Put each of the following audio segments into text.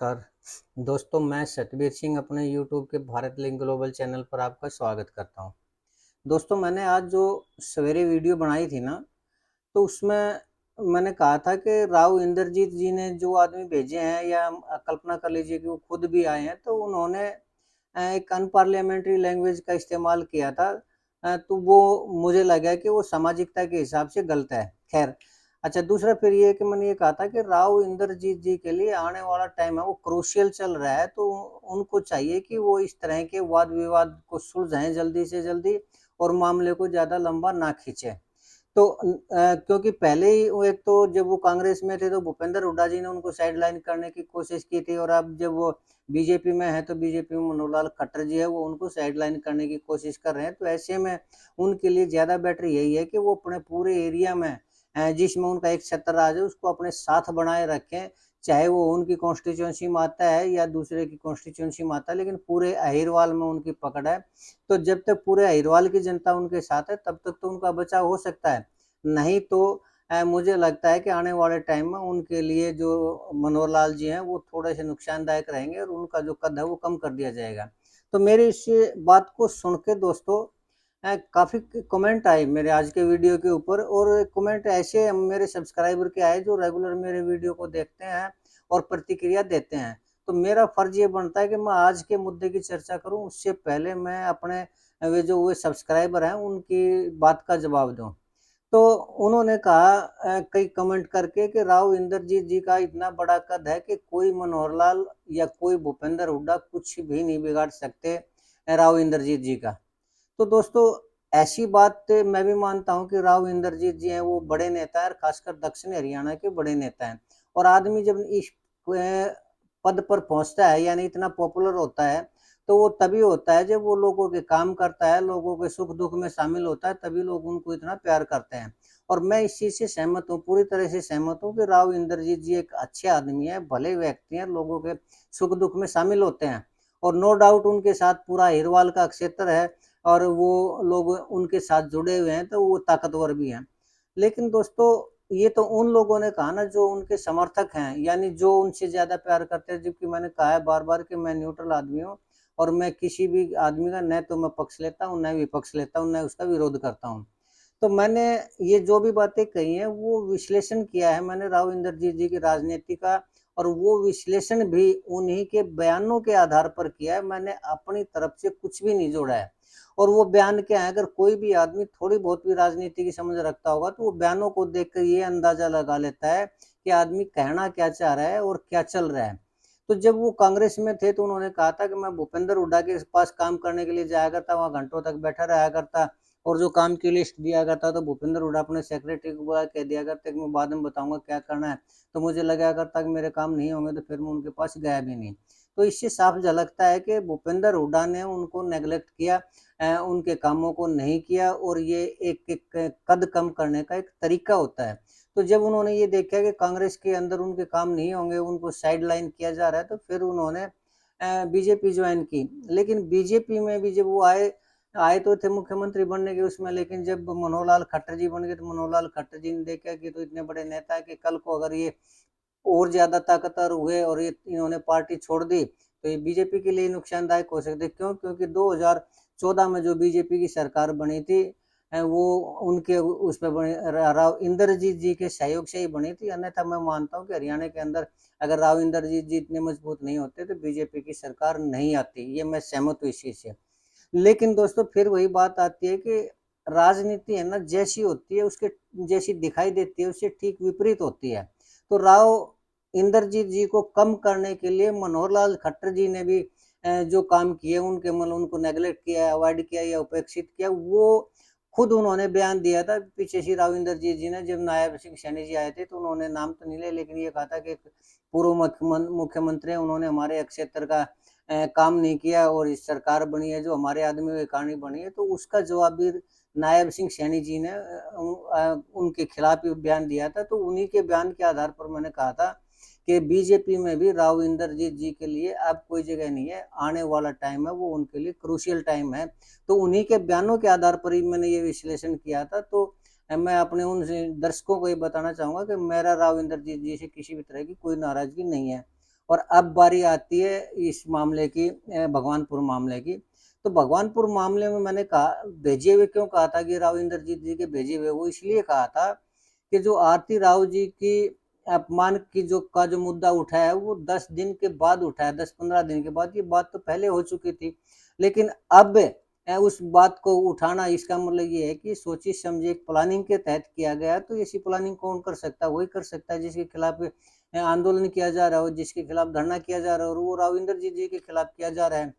नमस्कार दोस्तों, मैं सतबीर सिंह अपने यूट्यूब के भारत लिंक ग्लोबल चैनल पर आपका स्वागत करता हूं। दोस्तों, मैंने आज जो सवेरे वीडियो बनाई थी ना, तो उसमें मैंने कहा था कि राव इंद्रजीत जी ने जो आदमी भेजे हैं, या कल्पना कर लीजिए कि वो खुद भी आए हैं, तो उन्होंने एक अनपार्लियामेंट्री लैंग्वेज का इस्तेमाल किया था। तो वो मुझे लगा कि वो सामाजिकता के हिसाब से गलत है। खैर, अच्छा, दूसरा फिर ये कि मैंने ये कहा था कि राव इंद्रजीत जी के लिए आने वाला टाइम है वो क्रूशियल चल रहा है, तो उनको चाहिए कि वो इस तरह के वाद विवाद को सुलझाएं जल्दी से जल्दी और मामले को ज़्यादा लंबा ना खींचे। तो क्योंकि पहले ही वो, एक तो जब वो कांग्रेस में थे तो भूपेंद्र हुड्डा जी ने उनको साइडलाइन करने की कोशिश की थी, और अब जब वो बीजेपी में है तो बीजेपी में मनोहर लाल खट्टर जी है, वो उनको साइडलाइन करने की कोशिश कर रहे हैं। तो ऐसे में उनके लिए ज़्यादा बेटर यही है कि वो अपने पूरे एरिया में जिसमें उनका एक क्षेत्र राज है उसको अपने साथ बनाए रखें, चाहे वो उनकी कॉन्स्टिट्यूंसी में आता है या दूसरे की कॉन्स्टिट्यूंसी में आता है, लेकिन पूरे अहिरवाल में उनकी पकड़ है। तो जब तक पूरे अहिरवाल की जनता उनके साथ है तब तक तो उनका बचाव हो सकता है। नहीं तो मुझे लगता है कि आने वाले टाइम में उनके लिए जो मनोहर लाल जी हैं वो थोड़े से नुकसानदायक रहेंगे और उनका जो कद है वो कम कर दिया जाएगा। तो मेरी इस बात को सुन के दोस्तों काफ़ी कमेंट आए मेरे आज के वीडियो के ऊपर, और कमेंट ऐसे मेरे सब्सक्राइबर के आए जो रेगुलर मेरे वीडियो को देखते हैं और प्रतिक्रिया देते हैं। तो मेरा फर्ज ये बनता है कि मैं आज के मुद्दे की चर्चा करूं, उससे पहले मैं अपने वे जो हुए सब्सक्राइबर हैं उनकी बात का जवाब दूं। तो उन्होंने कहा कई कमेंट करके कि राव इंद्रजीत जी का इतना बड़ा कद है कि कोई मनोहर लाल या कोई भूपेंद्र हुड्डा कुछ भी नहीं बिगाड़ सकते राव इंद्रजीत जी का। तो दोस्तों, ऐसी बात मैं भी मानता हूँ कि राव इंद्रजीत जी हैं वो बड़े नेता हैं, खासकर दक्षिण हरियाणा के बड़े नेता हैं। और आदमी जब इस पद पर पहुंचता है, यानी इतना पॉपुलर होता है, तो वो तभी होता है जब वो लोगों के काम करता है, लोगों के सुख दुख में शामिल होता है, तभी लोग उनको इतना प्यार करते हैं। और मैं इस चीज से सहमत हूँ, पूरी तरह से सहमत हूँ कि राव इंद्रजीत जी एक अच्छे आदमी है, भले व्यक्ति हैं, लोगों के सुख दुख में शामिल होते हैं। और नो डाउट उनके साथ पूरा हिरवाल का क्षेत्र है और वो लोग उनके साथ जुड़े हुए हैं, तो वो ताकतवर भी हैं। लेकिन दोस्तों, ये तो उन लोगों ने कहा ना जो उनके समर्थक हैं, यानी जो उनसे ज़्यादा प्यार करते हैं, जबकि मैंने कहा है बार-बार कि मैं न्यूट्रल आदमी हूँ और मैं किसी भी आदमी का न तो मैं पक्ष लेता हूँ, न विपक्ष लेता हूँ, न उसका विरोध करता हूँ। तो मैंने ये जो भी बातें कही हैं वो विश्लेषण किया है मैंने राव इंद्रजीत जी की राजनीति का, और वो विश्लेषण भी उन्हीं के बयानों के आधार पर किया है। मैंने अपनी तरफ से कुछ भी नहीं जोड़ा है। और वो बयान क्या है, अगर कोई भी आदमी थोड़ी बहुत भी राजनीति की समझ रखता होगा तो वो बयानों को देखकर ये अंदाजा लगा लेता है कि आदमी कहना क्या चाह रहा है और क्या चल रहा है। तो जब वो कांग्रेस में थे तो उन्होंने कहा था कि मैं भूपेंद्र हुड्डा के पास काम करने के लिए जाया करता, वहाँ घंटों तक बैठा रहा करता, और जो काम की लिस्ट दिया करता तो भूपेंद्र हुड्डा अपने सेक्रेटरी को बुला कह दिया करते कि मैं बाद में बताऊंगा क्या करना है। तो मुझे लगा करता कि मेरे काम नहीं होंगे, तो फिर मैं उनके पास गया भी नहीं। तो इससे साफ झलकता है कि भूपेंद्र हुड्डा ने उनको नेग्लेक्ट किया, उनके कामों को नहीं किया, और ये एक कद कम करने का एक तरीका होता है। तो जब उन्होंने ये देखा कि कांग्रेस के अंदर उनके काम नहीं होंगे, उनको साइड लाइन किया जा रहा है, तो फिर उन्होंने बीजेपी ज्वाइन की। लेकिन बीजेपी में भी जब वो आए आए तो थे मुख्यमंत्री बनने के उसमें, लेकिन जब मनोहर लाल खट्टर जी बन गए तो मनोहर लाल खट्टर जी ने देखा कि तो इतने बड़े नेता है कि कल को अगर ये और ज्यादा ताकतवर हुए और ये इन्होंने पार्टी छोड़ दी तो ये बीजेपी के लिए नुकसानदायक हो सकते। क्यों? क्योंकि 2014 में जो बीजेपी की सरकार बनी थी वो उनके उस पर बनी, राव इंद्रजीत जी के सहयोग से ही बनी थी। अन्यथा मैं मानता हूँ कि हरियाणा के अंदर अगर राव इंद्रजीत जी इतने मजबूत नहीं होते तो बीजेपी की सरकार नहीं आती। ये मैं सहमत हूँ इस चीज से। लेकिन दोस्तों, फिर वही बात आती है कि राजनीति है ना, जैसी होती है उसके जैसी दिखाई देती है उससे ठीक विपरीत होती है। तो राव इंद्रजीत जी को कम करने के लिए मनोहर लाल खट्टर जी ने भी जो काम किए, उनके मतलब उनको नेग्लेक्ट किया, अवॉइड किया या उपेक्षित किया, वो खुद उन्होंने बयान दिया था पीछे से। राव इंद्रजीत जी ने जब नायब सिंह सैनी जी आए थे तो उन्होंने नाम तो नहीं लिया, लेकिन ये कहा था कि पूर्व मुख्यमंत्री उन्होंने हमारे क्षेत्र का काम नहीं किया और इस सरकार बनी है जो हमारे आदमी के कारण बनी है। तो उसका जवाब भी नायब सिंह सैनी जी ने उनके खिलाफ बयान दिया था। तो उन्हीं के बयान के आधार पर मैंने कहा था कि बीजेपी में भी राव इंद्रजीत जी के लिए अब कोई जगह नहीं है। आने वाला टाइम है वो उनके लिए क्रूशियल टाइम है। तो उन्हीं के बयानों के आधार पर ही मैंने ये विश्लेषण किया था। तो मैं अपने उन दर्शकों को ये बताना चाहूंगा कि मेरा राव इंद्रजीत जी से किसी भी तरह की कोई नाराजगी नहीं है। और अब बारी आती है इस मामले की, भगवानपुर मामले की। तो भगवानपुर मामले में मैंने कहा, भेजे हुए क्यों कहा था कि राव इंद्रजीत जी के भेजे हुए, वो इसलिए कहा था कि जो आरती राव जी की अपमान की जो मुद्दा उठाया है, वो 10 दिन के बाद उठाया, 10-15 दिन के बाद। ये बात तो पहले हो चुकी थी, लेकिन अब उस बात को उठाना, इसका मतलब ये है कि सोची समझी एक प्लानिंग के तहत किया गया। तो ऐसी प्लानिंग कौन कर सकता है? वही कर सकता है जिसके खिलाफ आंदोलन किया जा रहा हो, जिसके खिलाफ धरना किया जा रहा है, और वो राव इंद्रजीत जी के खिलाफ किया जा रहा है।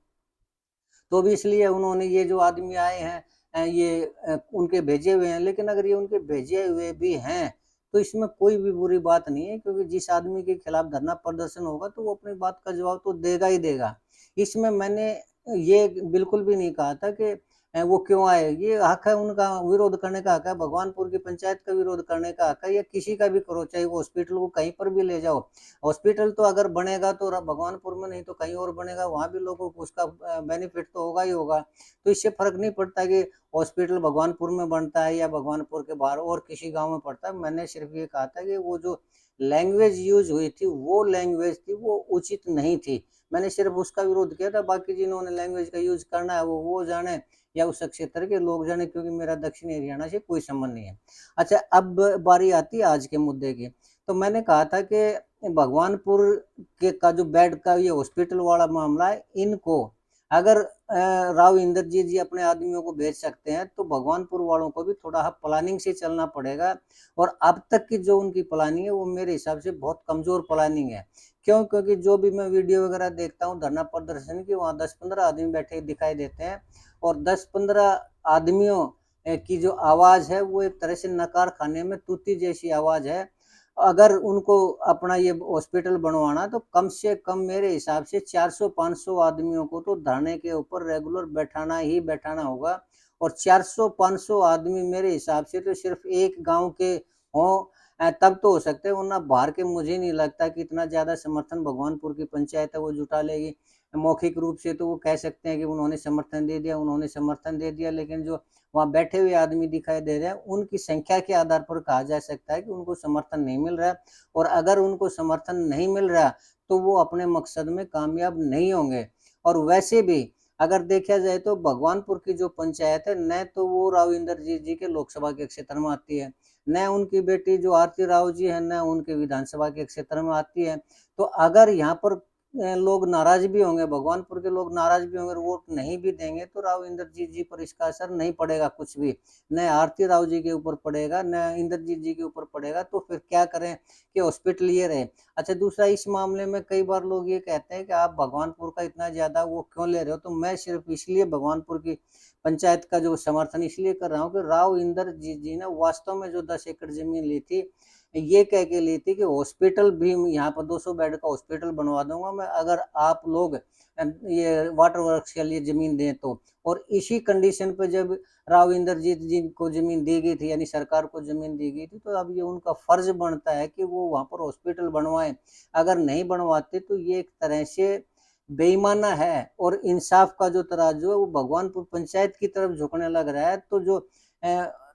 तो भी इसलिए उन्होंने ये जो आदमी आए हैं, ये उनके भेजे हुए हैं। लेकिन अगर ये उनके भेजे हुए भी हैं तो इसमें कोई भी बुरी बात नहीं है, क्योंकि जिस आदमी के खिलाफ धरना प्रदर्शन होगा तो वो अपनी बात का जवाब तो देगा ही देगा। इसमें मैंने ये बिल्कुल भी नहीं कहा था कि वो क्यों आए। ये हक है उनका, विरोध करने का हक है, भगवानपुर की पंचायत का विरोध करने का हक है, या किसी का भी करो, चाहे वो हॉस्पिटल को कहीं पर भी ले जाओ। हॉस्पिटल तो अगर बनेगा तो भगवानपुर में, नहीं तो कहीं और बनेगा, वहां भी लोगों को उसका बेनिफिट तो होगा ही होगा। तो इससे फर्क नहीं पड़ता कि हॉस्पिटल भगवानपुर में बनता है या भगवानपुर के बाहर और किसी गांव में पड़ता है। मैंने सिर्फ ये कहा था कि वो जो लैंग्वेज यूज हुई थी, वो लैंग्वेज थी वो उचित नहीं थी। मैंने सिर्फ उसका विरोध किया था। बाकी जिन्होंने लैंग्वेज का यूज करना है वो जाने, या उस क्षेत्र के लोग जाने, क्योंकि मेरा दक्षिणी हरियाणा से कोई संबंध नहीं है। अच्छा, अब बारी आती है आज के मुद्दे की। तो मैंने कहा था कि भगवानपुर के का जो बेड का ये हॉस्पिटल वाला मामला है, इनको अगर राव इंद्रजीत जी अपने आदमियों को भेज सकते हैं, तो भगवानपुर वालों को भी थोड़ा प्लानिंग से चलना पड़ेगा। और अब तक की जो उनकी प्लानिंग है वो मेरे हिसाब से बहुत कमजोर प्लानिंग है। क्यों? क्योंकि जो भी मैं वीडियो वगैरह देखता हूँ धरना प्रदर्शन की, वहाँ 10-15 आदमी बैठे दिखाई देते हैं, और 10-15 आदमियों की जो आवाज है वो एक तरह से नकार खाने में तूती जैसी आवाज है। अगर उनको अपना ये हॉस्पिटल बनवाना, तो कम से कम मेरे हिसाब से 400-500 आदमियों को तो धरने के ऊपर रेगुलर बैठाना ही बैठाना होगा। और 400-500 आदमी मेरे हिसाब से तो सिर्फ एक गांव के हों, तब तो हो सकते हैं, वरना बाहर के मुझे नहीं लगता कि इतना ज्यादा समर्थन भगवानपुर की पंचायत है वो जुटा लेगी। मौखिक रूप से तो वो कह सकते हैं कि उन्होंने समर्थन दे दिया, उन्होंने समर्थन दे दिया, लेकिन जो वहाँ बैठे हुए आदमी दिखाई दे रहे हैं, उनकी संख्या के आधार पर कहा जा सकता है कि उनको समर्थन नहीं मिल रहा है। और अगर उनको समर्थन नहीं मिल रहा तो वो अपने मकसद में कामयाब नहीं होंगे। और वैसे भी अगर देखा जाए तो भगवानपुर की जो पंचायत है, न तो वो राव इंद्रजीत जी के लोकसभा के क्षेत्र में आती है, न उनकी बेटी जो आरती राव जी है, न उनके विधानसभा के क्षेत्र में आती है। तो अगर यहाँ पर लोग नाराज भी होंगे, भगवानपुर के लोग नाराज भी होंगे, वोट नहीं भी देंगे, तो राव इंद्रजीत जी पर इसका असर नहीं पड़ेगा कुछ भी। न आरती राव जी के ऊपर पड़ेगा, न इंद्रजीत जी के ऊपर पड़ेगा। तो फिर क्या करें कि हॉस्पिटल ये रहे। अच्छा, दूसरा, इस मामले में कई बार लोग ये कहते हैं कि आप भगवानपुर का इतना ज्यादा वो क्यों ले रहे हो। तो मैं सिर्फ इसलिए भगवानपुर की पंचायत का जो समर्थन इसलिए कर रहा हूँ कि राव इंद्रजीत जी ने वास्तव में जो 10 एकड़ जमीन ली थी, ये कह के ली थी कि हॉस्पिटल भी यहाँ पर 200 बेड का हॉस्पिटल बनवा दूंगा मैं, अगर आप लोग ये वाटर वर्क्स के लिए जमीन दें तो। और इसी कंडीशन पे जब राव इंद्रजीत जी को जमीन दी गई थी, यानी सरकार को जमीन दी गई थी, तो अब ये उनका फर्ज बनता है कि वो वहां पर हॉस्पिटल बनवाएं। अगर नहीं बनवाते तो ये एक तरह से बेईमाना है। और इंसाफ का जो तराजू है वो भगवानपुर पंचायत की तरफ झुकने लग रहा है। तो जो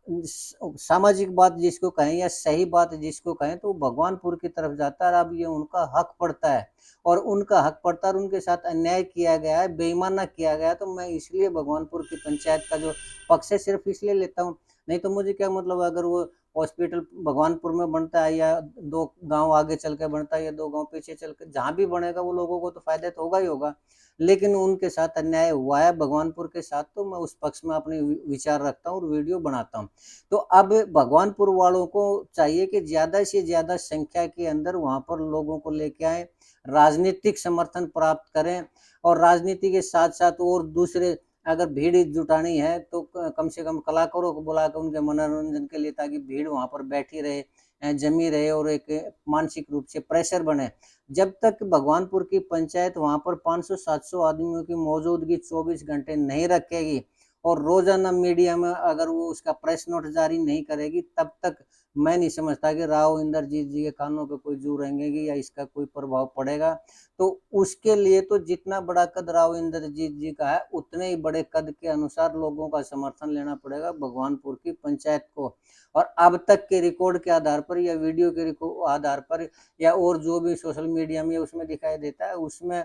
सामाजिक बात जिसको कहें या सही बात जिसको कहें, तो भगवानपुर की तरफ जाता है। अब ये उनका हक पड़ता है, और उनका हक पड़ता है, और उनके साथ अन्याय किया गया है, बेईमाना किया गया है। तो मैं इसलिए भगवानपुर की पंचायत का जो पक्ष है सिर्फ इसलिए लेता हूँ। नहीं तो मुझे क्या मतलब, अगर वो हॉस्पिटल भगवानपुर में बनता है, या 2 गांव आगे चल के बनता है, या 2 गांव पीछे चल के, जहां भी बनेगा वो लोगों को तो फायदा तो होगा ही होगा। लेकिन उनके साथ अन्याय हुआ है भगवानपुर के साथ, तो मैं उस पक्ष में अपने विचार रखता हूँ और वीडियो बनाता हूँ। तो अब भगवानपुर वालों को चाहिए कि ज्यादा से ज्यादा संख्या के अंदर वहां पर लोगों को लेके आए, राजनीतिक समर्थन प्राप्त करें। और राजनीति के साथ साथ और दूसरे, अगर भीड़ जुटानी है तो कम से कम कलाकारों को बुलाकर उनके मनोरंजन के लिए, ताकि भीड़ वहां पर बैठी रहे, जमी रहे, और एक मानसिक रूप से प्रेशर बने। जब तक भगवानपुर की पंचायत वहां पर 500-700 आदमियों की मौजूदगी 24 घंटे नहीं रखेगी, और रोजाना मीडिया में अगर वो उसका प्रेस नोट जारी नहीं करेगी, तब तक मैं नहीं समझता कि राव इंद्रजीत जी के कानों पे कोई जू रेंगेगी या इसका कोई प्रभाव पड़ेगा। तो उसके लिए तो जितना बड़ा कद राव इंद्रजीत जी का है, उतने ही बड़े कद के अनुसार लोगों का समर्थन लेना पड़ेगा भगवानपुर की पंचायत को। और अब तक के रिकॉर्ड के आधार पर या वीडियो के आधार पर या और जो भी सोशल मीडिया में उसमें दिखाई देता है, उसमें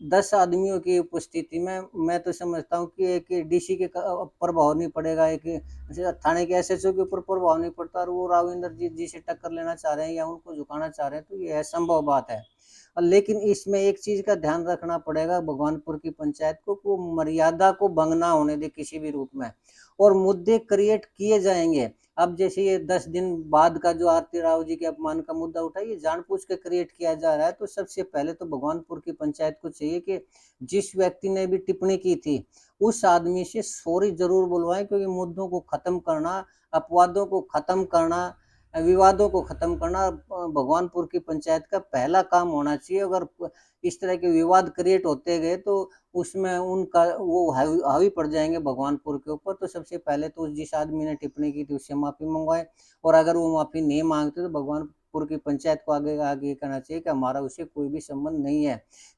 10 आदमियों की उपस्थिति में मैं तो समझता हूँ कि एक डीसी के प्रभाव नहीं पड़ेगा, एक थाने के एसएचओ के ऊपर प्रभाव नहीं पड़ता और वो राव इंद्रजीत जी से टक्कर लेना चाह रहे हैं या उनको झुकाना चाह रहे हैं, तो ये असंभव बात है। लेकिन इसमें एक चीज का ध्यान रखना पड़ेगा भगवानपुर की पंचायत को, वो मर्यादा को भंग ना होने दे किसी भी रूप में, और मुद्दे क्रिएट किए जाएंगे। अब जैसे ये 10 दिन बाद का जो आरती राव जी के अपमान का मुद्दा उठा, ये जानबूझ के क्रिएट किया जा रहा है। तो सबसे पहले तो भगवानपुर की पंचायत को चाहिए कि जिस व्यक्ति ने भी टिप्पणी की थी, उस आदमी से सॉरी जरूर बुलवाएं, क्योंकि मुद्दों को खत्म करना, अपवादों को खत्म करना, विवादों को खत्म करना भगवानपुर की पंचायत का पहला काम होना चाहिए। अगर इस तरह के विवाद क्रिएट होते गए तो उसमें उनका वो हावी पड़ जाएंगे भगवानपुर के ऊपर। तो सबसे पहले तो जिस आदमी ने टिप्पणी की थी उससे माफी मंगवाए, और अगर वो माफी नहीं मांगते तो भगवानपुर की पंचायत को आगे आगे कहना चाहिए कि हमारा उससे कोई भी संबंध नहीं है,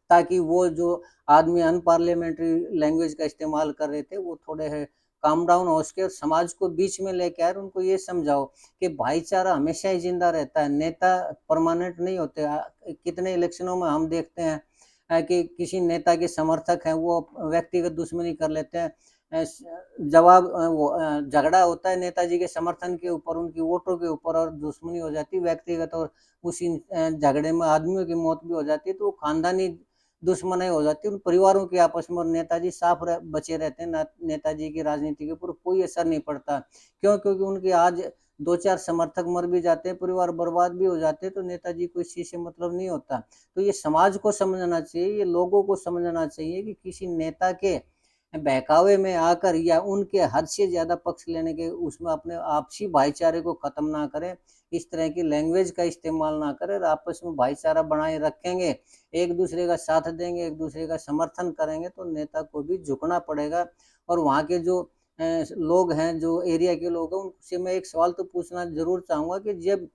ताकि वो जो आदमी अनपार्लियामेंट्री लैंग्वेज का इस्तेमाल कर रहे थे वो थोड़े काम डाउन हो सके, और समाज को बीच में लेके आए, उनको ये समझाओ कि भाईचारा हमेशा ही जिंदा रहता है, नेता परमानेंट नहीं होते। कितने इलेक्शनों में हम देखते हैं कि किसी नेता के समर्थक हैं वो व्यक्तिगत दुश्मनी कर लेते हैं। जवाब झगड़ा होता है नेताजी के समर्थन के ऊपर, उनकी वोटों के ऊपर, और दुश्मनी हो जाती है व्यक्तिगत, और उसी झगड़े में आदमियों की मौत भी हो जाती है। तो खानदानी दुश्मनी हो जाती है उन परिवारों के आपस में, और नेताजी साफ बचे रहते हैं। नेताजी की राजनीति के ऊपर कोई असर नहीं पड़ता। क्यों? क्योंकि उनके आज 2-4 समर्थक मर भी जाते हैं, परिवार बर्बाद भी हो जाते हैं, तो नेताजी को इस चीज से मतलब नहीं होता। तो ये समाज को समझना चाहिए, ये लोगों को समझना चाहिए कि किसी नेता के बहकावे में आकर या उनके हद से ज्यादा पक्ष लेने के उसमें अपने आपसी भाईचारे को खत्म ना करें, इस तरह की लैंग्वेज का इस्तेमाल ना करें, आपस में भाईचारा बनाए रखेंगे, एक दूसरे का साथ देंगे, एक दूसरे का समर्थन करेंगे, तो नेता को भी झुकना पड़ेगा। और वहाँ के जो लोग हैं, जो एरिया के लोग हैं, उनसे मैं एक सवाल तो पूछना जरूर चाहूंगा कि जब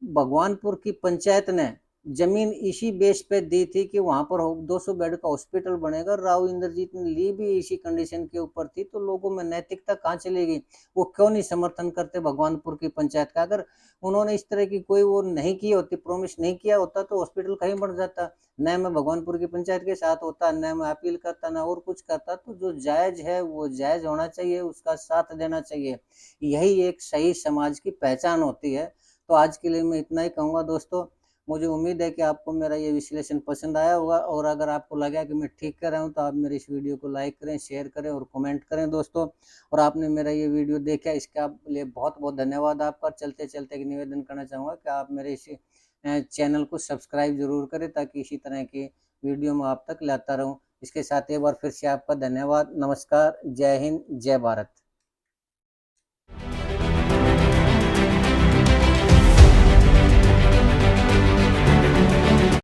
भगवानपुर की पंचायत ने जमीन इसी बेस पे दी थी कि वहां पर 200 बेड का हॉस्पिटल बनेगा, राव इंद्रजीत ने ली भी इसी कंडीशन के ऊपर थी, तो लोगों में नैतिकता कहाँ चली गई? वो क्यों नहीं समर्थन करते भगवानपुर की पंचायत का? अगर उन्होंने इस तरह की कोई वो नहीं की होती, प्रोमिस नहीं किया होता, तो हॉस्पिटल कहीं बन जाता। न मैं भगवानपुर की पंचायत के साथ होता, न मैं अपील करता, न और कुछ करता। तो जो जायज है वो जायज होना चाहिए, उसका साथ देना चाहिए। यही एक सही समाज की पहचान होती है। तो आज के लिए मैं इतना ही कहूँगा दोस्तों। मुझे उम्मीद है कि आपको मेरा ये विश्लेषण पसंद आया होगा, और अगर आपको लगा कि मैं ठीक कर रहा हूँ तो आप मेरे इस वीडियो को लाइक करें, शेयर करें और कमेंट करें दोस्तों। और आपने मेरा ये वीडियो देखा, इसके लिए बहुत बहुत धन्यवाद आपका। चलते चलते एक निवेदन करना चाहूँगा कि आप मेरे इस चैनल को सब्सक्राइब जरूर करें, ताकि इसी तरह की वीडियो मैं आप तक लाता रहूँ। इसके साथ एक बार फिर से आपका धन्यवाद। नमस्कार, जय हिंद, जय भारत।